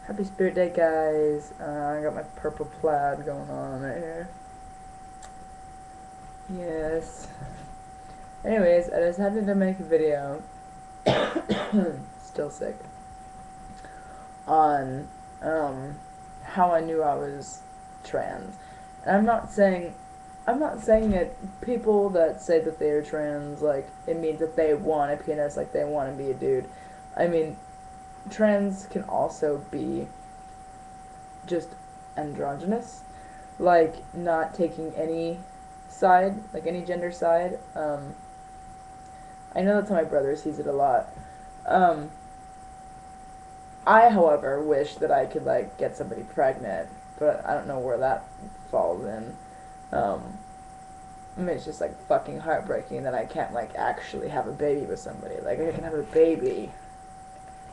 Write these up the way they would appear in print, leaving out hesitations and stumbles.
Happy Spirit Day, guys. I got my purple plaid going on right here. Yes. Anyways, I decided to make a video, still sick, on how I knew I was trans. And I'm not saying that people that say that they are trans, like, it means that they want a penis, like they want to be a dude. I mean, trans can also be just androgynous, like not taking any side, like any gender side. I know that's how my brother sees it a lot. Um, I, however, wish that I could like get somebody pregnant, but I don't know where that falls in. Um, I mean, it's just like fucking heartbreaking that I can't like actually have a baby with somebody. Like I can have a baby.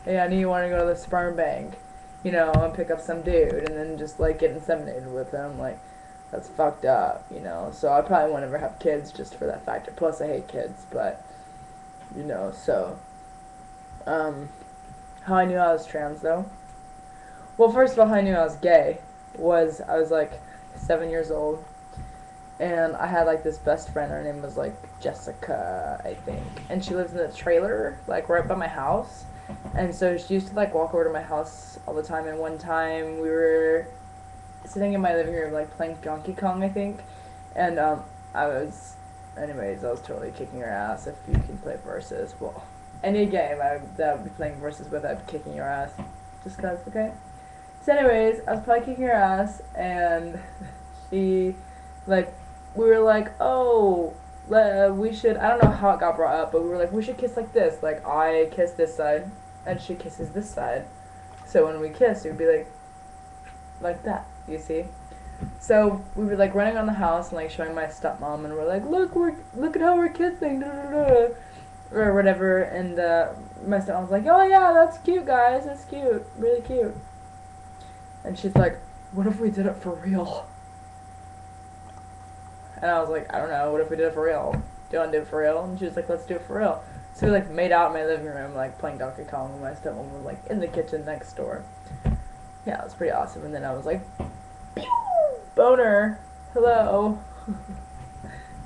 Hey, I knew you wanted to go to the sperm bank, and pick up some dude and then just like get inseminated with him. Like that's fucked up. So I probably won't ever have kids just for that factor. Plus, I hate kids, but so how I knew I was trans though. Well, first of all, how I knew I was gay was I was like 7 years old, and I had like this best friend. Her name was like Jessica, I think, and she lives in a trailer like right by my house. And so she used to like walk over to my house all the time. And one time we were sitting in my living room like playing Donkey Kong, I think, and I was totally kicking her ass. If you can play versus, well, any game that I would be playing versus with, I'd be kicking your ass, just cause, okay. So anyways, I was probably kicking her ass, and she, like, we were like, oh, we should, I don't know how it got brought up, but we were like, we should kiss like this. Like, I kiss this side, and she kisses this side. So when we kiss, it would be like that, you see? So we were like running around the house and like showing my stepmom, and we're like, look at how we're kissing, da, da, da, or whatever. And my stepmom was like, oh yeah, that's cute, guys, that's cute, really cute. And she's like, what if we did it for real? And I was like, I don't know, what if we did it for real? Do you want to do it for real? And she was like, let's do it for real. So we like made out in my living room, like playing Donkey Kong, and my stepmom was like in the kitchen next door. Yeah, it was pretty awesome. And then I was like, pew! Boner, hello.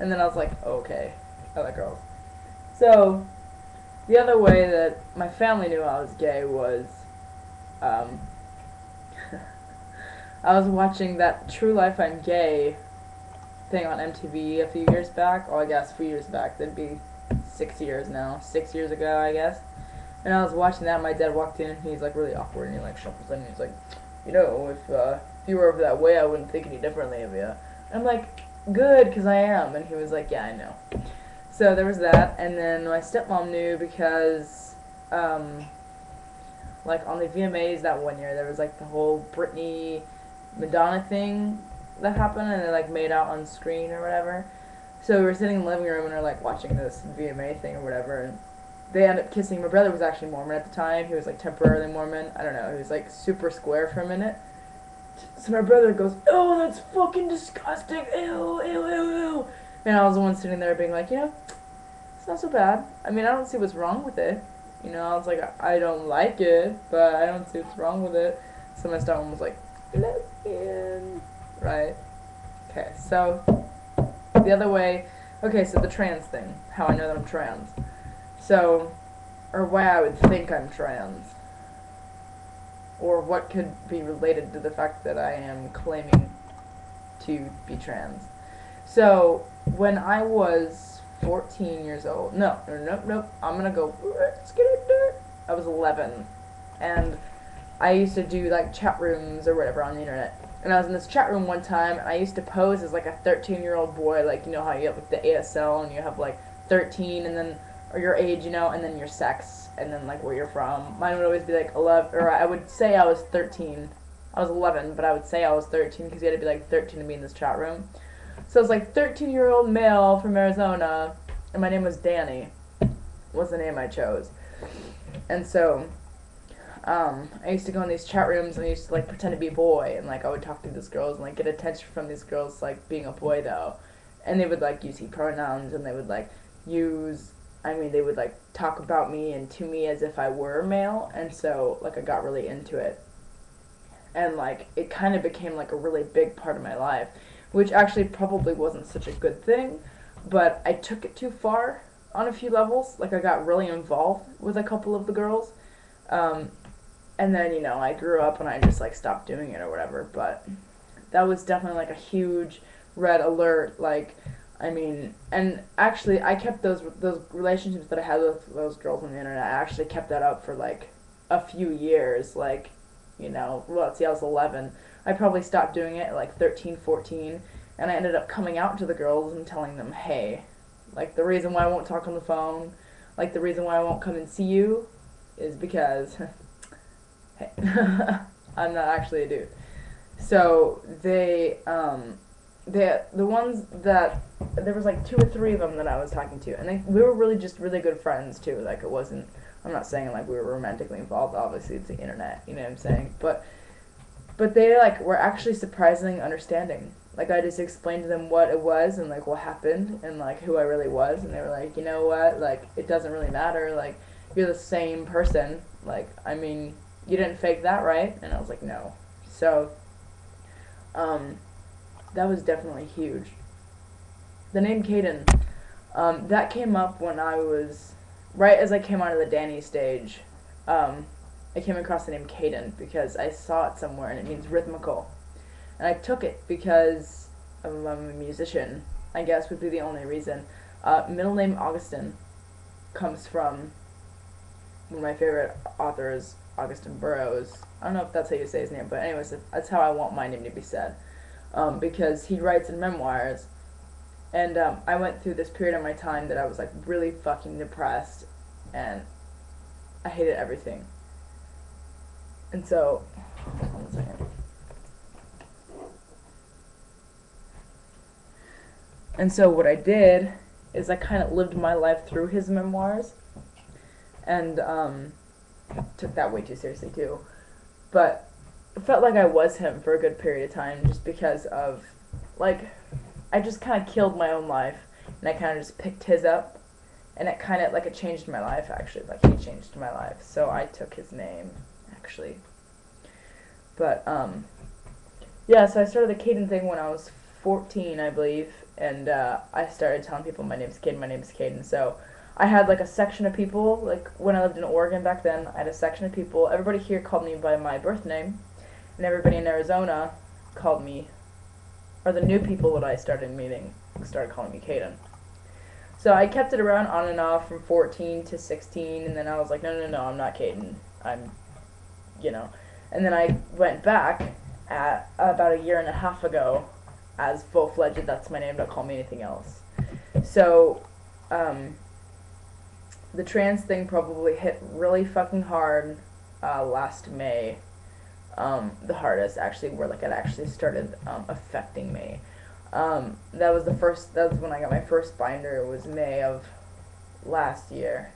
And then I was like, okay, I like girls. So the other way that my family knew I was gay was, um, I was watching that True Life I'm Gay thing on MTV a few years back. Oh, I guess a few years back. That'd be 6 years now. 6 years ago, I guess. And I was watching that, and my dad walked in, and he's like really awkward, and he like shuffles in, and he's like, if you were over that way, I wouldn't think any differently of you. And I'm like, good, because I am. And he was like, yeah, I know. So there was that, and then my stepmom knew because, like on the VMAs that one year, there was like the whole Britney Madonna thing that happened, and they like made out on screen or whatever. So we were sitting in the living room and we're like watching this VMA thing or whatever, and they ended up kissing. My brother was actually Mormon at the time. He was like temporarily Mormon. I don't know. He was like super square for a minute. So my brother goes, "Oh, that's fucking disgusting. Ew, ew, ew, ew." And I was the one sitting there being like, it's not so bad. I mean, I don't see what's wrong with it. I was like, I don't like it, but I don't see what's wrong with it. So my stepmom was like, lesbian. Right. Okay, so the other way, okay, so the trans thing, how I know that I'm trans. So, or why I would think I'm trans. Or what could be related to the fact that I am claiming to be trans. So, when I was 14 years old, nope, I'm gonna go, let's get into it. I was 11, and I used to do like chat rooms or whatever on the internet. And I was in this chat room one time, and I used to pose as like a 13-year-old boy, like how you have like the ASL, and you have like 13, and then or your age, and then your sex, and then like where you're from. Mine would always be like 11, or I would say I was 13. I was 11, but I would say I was 13 because you had to be like 13 to be in this chat room. So I was like 13-year-old male from Arizona, and my name was Danny. Was the name I chose, and so. I used to go in these chat rooms and I used to like pretend to be a boy, and like I would talk to these girls and like get attention from these girls like being a boy though, and they would like use he pronouns, and they would like they would like talk about me and to me as if I were male, and so like I got really into it. and like it kind of became like a really big part of my life, which actually probably wasn't such a good thing, but I took it too far on a few levels. Like I got really involved with a couple of the girls, um, and then I grew up and I just like stopped doing it or whatever. But that was definitely like a huge red alert. Like, I mean, and actually I kept those relationships that I had with those girls on the internet. I actually kept that up for like a few years. Like, well, let's see, I was 11. I probably stopped doing it at like 13, 14, and I ended up coming out to the girls and telling them, hey, like the reason why I won't talk on the phone, like the reason why I won't come and see you is because hey, I'm not actually a dude. So the ones that there was like two or three of them that I was talking to, and we were really just really good friends too. Like it wasn't. I'm not saying like we were romantically involved. Obviously, it's the internet. You know what I'm saying? But they like were actually surprisingly understanding. Like I just explained to them what it was and like what happened and like who I really was, and they were like, you know what? Like it doesn't really matter. Like you're the same person. Like I mean, you didn't fake that, right? And I was like, no. So, that was definitely huge. The name Caden, that came up when I was, right as I came onto the Danny stage, I came across the name Caden because I saw it somewhere and it means rhythmical. And I took it because I'm a musician, I guess would be the only reason. Middle name Augustin comes from one of my favorite authors, Augustin Burroughs. I don't know if that's how you say his name, but anyways, that's how I want my name to be said. Because he writes in memoirs, and I went through this period of my time that I was like really fucking depressed, and I hated everything. And so, hold on a second. And so what I did is I kind of lived my life through his memoirs, and took that way too seriously too. But it felt like I was him for a good period of time just because of, like, I just kind of killed my own life, and I kind of just picked his up, and it kind of, like, it changed my life, actually. Like, he changed my life, so I took his name, actually. But, yeah, so I started the Caden thing when I was 14, I believe, and I started telling people my name's Caden, so I had, like, a section of people, like, when I lived in Oregon back then, I had a section of people, everybody here called me by my birth name, and everybody in Arizona called me, or the new people that I started meeting started calling me Caden. So I kept it around on and off from 14 to 16, and then I was like, no, I'm not Caden. I'm, And then I went back at about a year and a half ago as full-fledged, that's my name, don't call me anything else. So, the trans thing probably hit really fucking hard last May. The hardest, actually, where like it actually started affecting me. That was when I got my first binder. It was May of last year.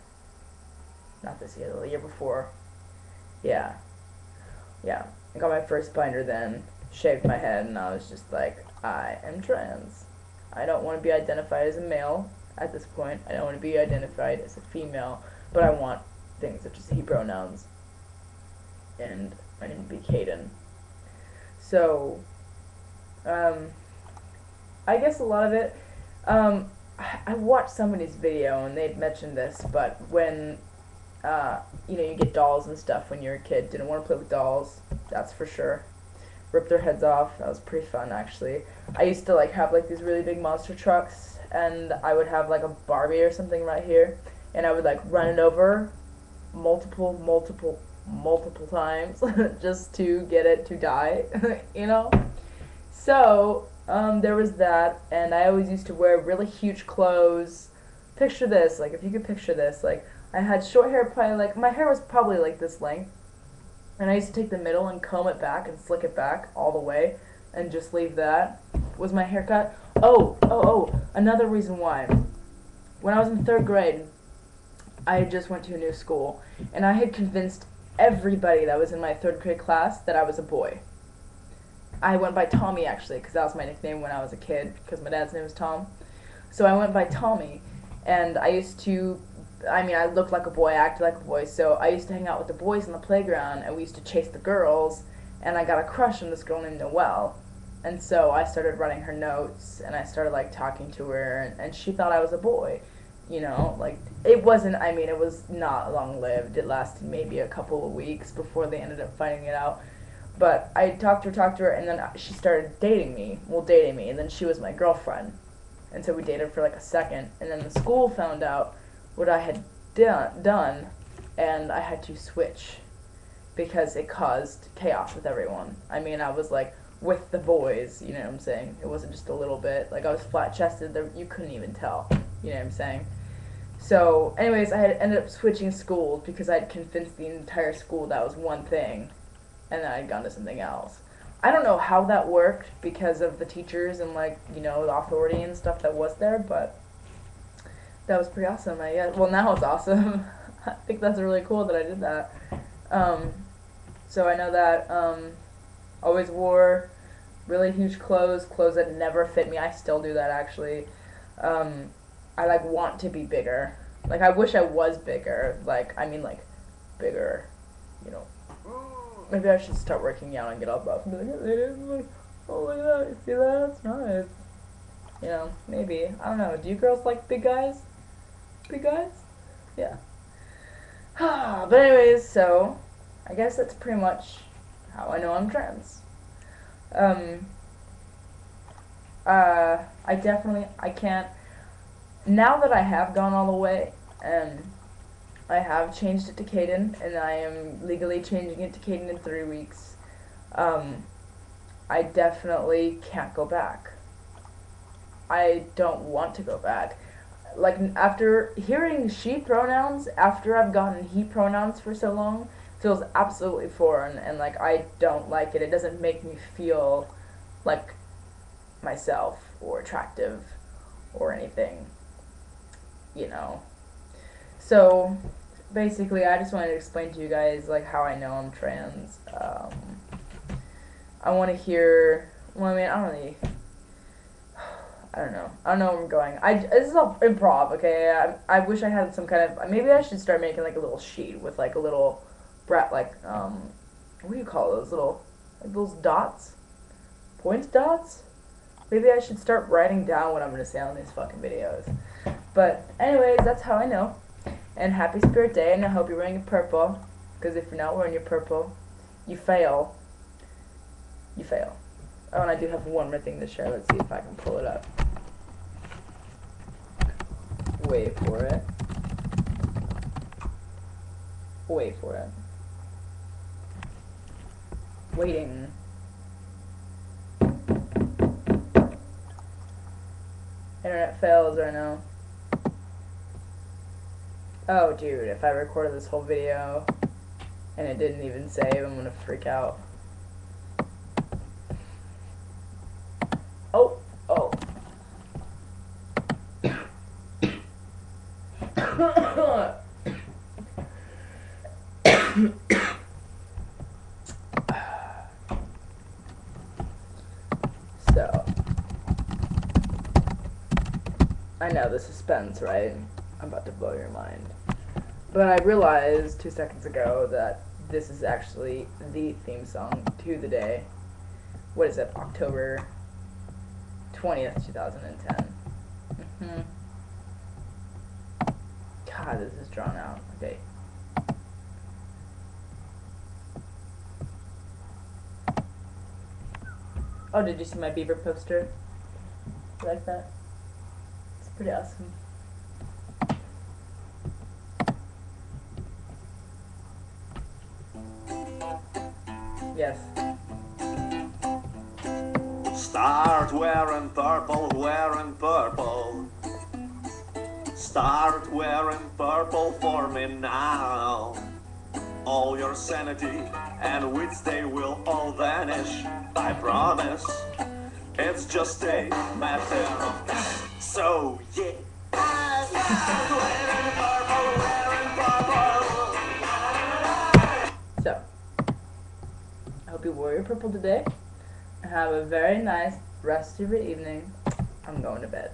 Not this year, the year before. Yeah. I got my first binder then, shaved my head, and I was just like, I am trans. I don't want to be identified as a male at this point. I don't want to be identified as a female, but I want things such as he pronouns. And my name would be Caden. So, I guess a lot of it, I watched somebody's video and they'd mentioned this, but when, you get dolls and stuff when you're a kid, didn't want to play with dolls, that's for sure. Rip their heads off, that was pretty fun actually. I used to have these really big monster trucks, and I would have like a Barbie or something right here, and I would run it over multiple times just to get it to die, So, there was that, and I always used to wear really huge clothes. Picture this, if you could picture this, I had short hair, probably, my hair was probably, this length, and I used to take the middle and comb it back and slick it back all the way, and just leave that, was my haircut. Oh, another reason why. When I was in 3rd grade, I just went to a new school, and I had convinced everybody that was in my 3rd grade class that I was a boy. I went by Tommy, actually, because that was my nickname when I was a kid, because my dad's name was Tom. So I went by Tommy, and I looked like a boy, I acted like a boy, so I used to hang out with the boys on the playground, and we used to chase the girls, and I got a crush on this girl named Noelle. And so I started writing her notes, and I started like talking to her, and she thought I was a boy. You know, like it wasn't. I mean, it was not long lived. It lasted maybe a couple of weeks before they ended up finding it out. But I talked to her, and then she started dating me. Well, dating me, and then she was my girlfriend. And so we dated for like a second, and then the school found out what I had done, and I had to switch because it caused chaos with everyone. I mean, I was like with the boys, you know what I'm saying? It wasn't just a little bit. Like I was flat chested, you couldn't even tell, you know what I'm saying? So, anyways, I had ended up switching schools because I had convinced the entire school that was one thing, and then I'd gone to something else. I don't know how that worked because of the teachers and like, you know, the authority and stuff that was there, but that was pretty awesome, I guess. Well, now it's awesome. I think that's really cool that I did that. So I know that, always wore really huge clothes that never fit me. I still do that, actually. I, like, want to be bigger. Like, I wish I was bigger. Like, I mean, like, bigger, you know. Maybe I should start working out and get all buff and be like, hey, oh, look at that, you see that? That's nice. You know, maybe. I don't know. Do you girls like big guys? Big guys? Yeah. But anyways, so I guess that's pretty much how I know I'm trans. I can't, now that I have gone all the way, and I have changed it to Caden, and I am legally changing it to Caden in 3 weeks, I definitely can't go back. I don't want to go back. Like, after hearing she pronouns, after I've gotten he pronouns for so long, feels absolutely foreign, and, like, I don't like it. It doesn't make me feel like myself, or attractive, or anything, you know. So, basically, I just wanted to explain to you guys, like, how I know I'm trans. I want to hear, well, I mean, I don't know. I don't know where I'm going. This is all improv, okay? I wish I had some kind of, maybe I should start making, like, a little sheet with, like, a little, what do you call those like, those dots? Points dots? Maybe I should start writing down what I'm going to say on these fucking videos. But, anyways, that's how I know. And happy Spirit Day, and I hope you're wearing your purple. Because if you're not wearing your purple, you fail. You fail. Oh, and I do have one more thing to share. Let's see if I can pull it up. Wait for it. Wait for it. Waiting. Internet fails right now. Oh, dude, if I recorded this whole video and it didn't even save, I'm gonna freak out. Oh, oh. So, I know the suspense, right? I'm about to blow your mind. But I realized 2 seconds ago that this is actually the theme song to the day. What is it? October 20th, 2010. God, this is drawn out. Okay. Oh, did you see my beaver poster? You like that? It's pretty awesome. Yes. Start wearing purple, wearing purple. Start wearing purple for me now. All your sanity and wits, they will all vanish, I promise. It's just a matter of time. So, yeah. Wearing purple, wearing purple. So, I hope you wore your purple today. Have a very nice rest of your evening. I'm going to bed.